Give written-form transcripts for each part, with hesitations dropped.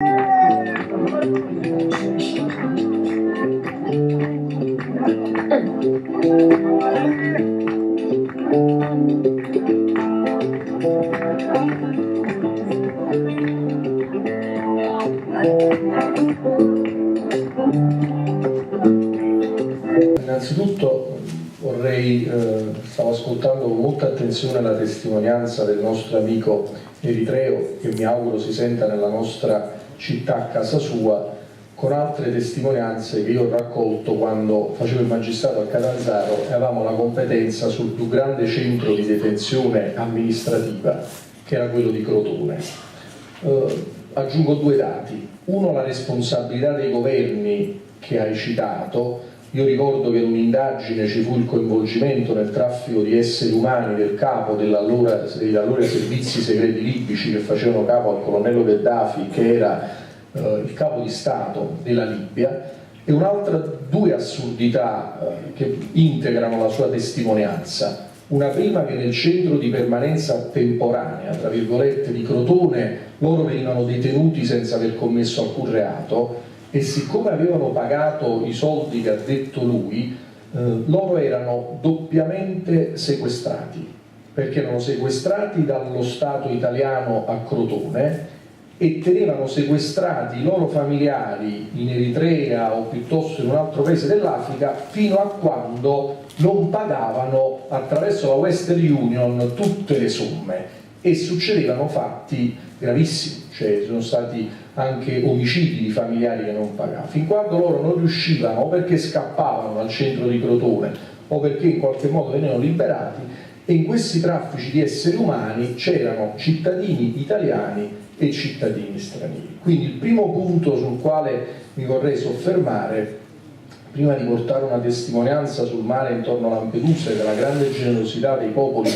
Innanzitutto stavo ascoltando con molta attenzione la testimonianza del nostro amico eritreo, che mi auguro si senta nella nostra città a casa sua, con altre testimonianze che io ho raccolto quando facevo il magistrato a Catanzaro e avevamo la competenza sul più grande centro di detenzione amministrativa, che era quello di Crotone. Aggiungo due dati: uno, la responsabilità dei governi che hai citato. Io ricordo che in un'indagine ci fu il coinvolgimento nel traffico di esseri umani del capo degli allora servizi segreti libici che facevano capo al colonnello Gheddafi, che era il capo di Stato della Libia, e due assurdità che integrano la sua testimonianza. Una prima, che nel centro di permanenza temporanea, tra virgolette, di Crotone, loro venivano detenuti senza aver commesso alcun reato, e siccome avevano pagato i soldi che ha detto lui, loro erano doppiamente sequestrati, perché erano sequestrati dallo Stato italiano a Crotone e tenevano sequestrati i loro familiari in Eritrea o piuttosto in un altro paese dell'Africa fino a quando non pagavano attraverso la Western Union tutte le somme, e succedevano fatti gravissimi, cioè sono stati anche omicidi di familiari che non pagavano, fin quando loro non riuscivano, o perché scappavano dal centro di Crotone o perché in qualche modo venivano liberati. E in questi traffici di esseri umani c'erano cittadini italiani e cittadini stranieri. Quindi il primo punto sul quale mi vorrei soffermare, prima di portare una testimonianza sul mare intorno a Lampedusa e della grande generosità dei popoli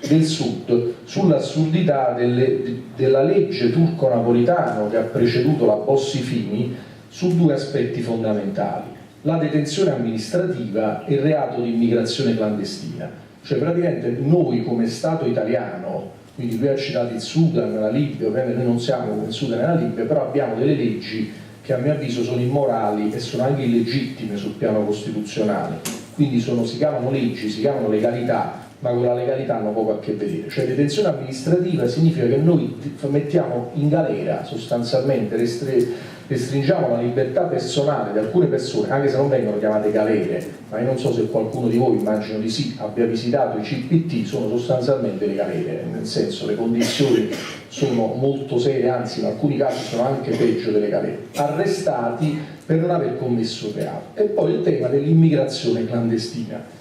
del sud, sull'assurdità della legge turco-napolitano che ha preceduto la Bossi-Fini, su due aspetti fondamentali: la detenzione amministrativa e il reato di immigrazione clandestina. Cioè praticamente noi come Stato italiano, quindi lui ha citato il Sudan, la Libia, ovviamente noi non siamo come il Sudan e la Libia, però abbiamo delle leggi che a mio avviso sono immorali e sono anche illegittime sul piano costituzionale. Quindi si chiamano leggi, si chiamano legalità, ma con la legalità hanno poco a che vedere. Cioè detenzione amministrativa significa che noi mettiamo in galera, sostanzialmente restringiamo la libertà personale di alcune persone, anche se non vengono chiamate galere, ma io non so se qualcuno di voi, immagino di sì, abbia visitato i CPT. Sono sostanzialmente le galere, nel senso le condizioni sono molto serie, anzi in alcuni casi sono anche peggio delle galere, arrestati per non aver commesso un reato. E poi il tema dell'immigrazione clandestina.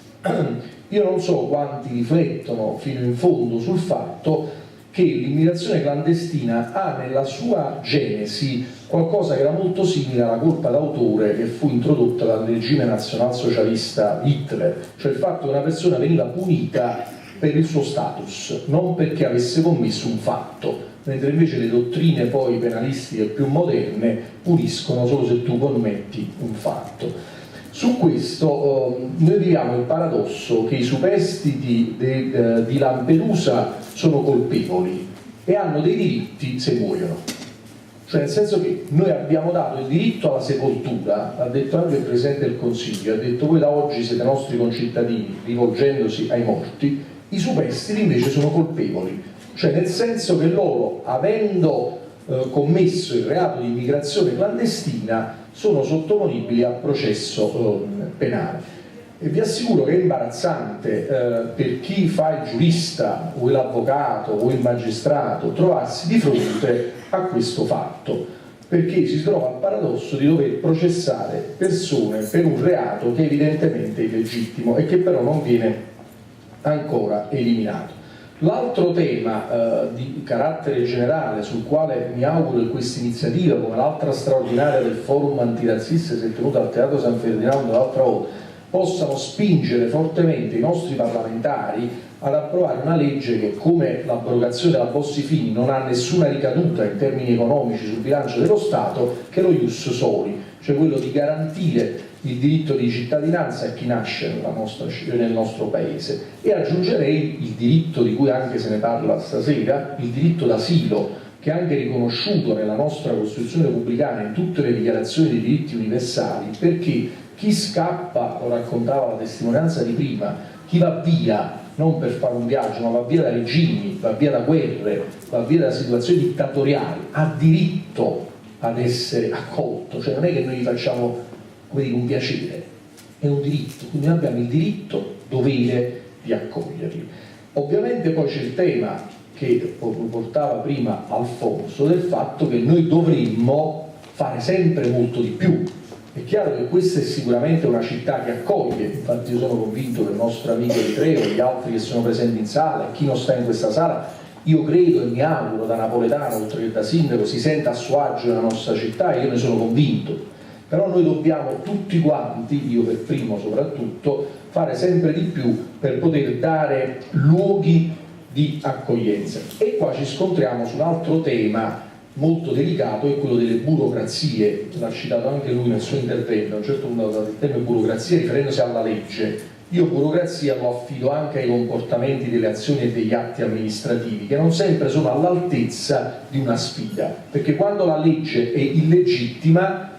Io non so quanti riflettono fino in fondo sul fatto che l'immigrazione clandestina ha nella sua genesi qualcosa che era molto simile alla colpa d'autore che fu introdotta dal regime nazionalsocialista Hitler, cioè il fatto che una persona veniva punita per il suo status, non perché avesse commesso un fatto, mentre invece le dottrine poi penalistiche più moderne puniscono solo se tu commetti un fatto. Su questo noi viviamo il paradosso che i superstiti di Lampedusa sono colpevoli e hanno dei diritti se muoiono. Cioè nel senso che noi abbiamo dato il diritto alla sepoltura, ha detto anche il Presidente del Consiglio, ha detto voi da oggi siete nostri concittadini, rivolgendosi ai morti. I superstiti invece sono colpevoli, cioè nel senso che loro, avendo commesso il reato di immigrazione clandestina, sono sottoponibili a processo penale. E vi assicuro che è imbarazzante per chi fa il giurista o l'avvocato o il magistrato trovarsi di fronte a questo fatto, perché si trova al paradosso di dover processare persone per un reato che evidentemente è illegittimo e che però non viene ancora eliminato. L'altro tema di carattere generale sul quale mi auguro che questa iniziativa, come l'altra straordinaria del forum antirazzista che si è tenuta al Teatro San Ferdinando l'altra volta, possano spingere fortemente i nostri parlamentari ad approvare una legge che, come l'abrogazione della Bossi-Fini, non ha nessuna ricaduta in termini economici sul bilancio dello Stato, che è lo ius soli, cioè quello di garantire il diritto di cittadinanza a chi nasce nel nostro paese, e aggiungerei il diritto di cui anche se ne parla stasera, il diritto d'asilo che è anche riconosciuto nella nostra Costituzione repubblicana in tutte le dichiarazioni dei diritti universali, perché chi scappa, lo raccontava la testimonianza di prima, chi va via non per fare un viaggio, ma va via da regimi, va via da guerre, va via da situazioni dittatoriali, ha diritto ad essere accolto, cioè non è che noi gli facciamo, come dire, un piacere, è un diritto, quindi noi abbiamo il diritto, dovere di accoglierli. Ovviamente poi c'è il tema che portava prima Alfonso, del fatto che noi dovremmo fare sempre molto di più. È chiaro che questa è sicuramente una città che accoglie, infatti io sono convinto che il nostro amico Eritreo, gli altri che sono presenti in sala e chi non sta in questa sala, io credo e mi auguro da napoletano, oltre che da sindaco, si senta a suo agio nella nostra città e io ne sono convinto. Però noi dobbiamo tutti quanti, io per primo soprattutto, fare sempre di più per poter dare luoghi di accoglienza. E qua ci scontriamo su un altro tema molto delicato, è quello delle burocrazie. L'ha citato anche lui nel suo intervento, a un certo punto ha dato il tema burocrazia riferendosi alla legge. Io burocrazia lo affido anche ai comportamenti delle azioni e degli atti amministrativi, che non sempre sono all'altezza di una sfida, perché quando la legge è illegittima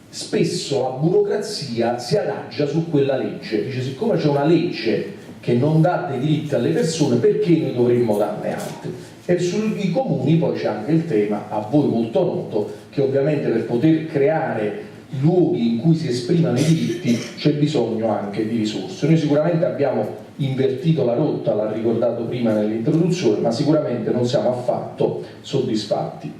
spesso la burocrazia si adagia su quella legge, dice siccome c'è una legge che non dà dei diritti alle persone, perché noi dovremmo darne altri? E sui comuni poi c'è anche il tema, a voi molto noto, che ovviamente per poter creare luoghi in cui si esprimano i diritti c'è bisogno anche di risorse. Noi sicuramente abbiamo invertito la rotta, l'ha ricordato prima nell'introduzione, ma sicuramente non siamo affatto soddisfatti.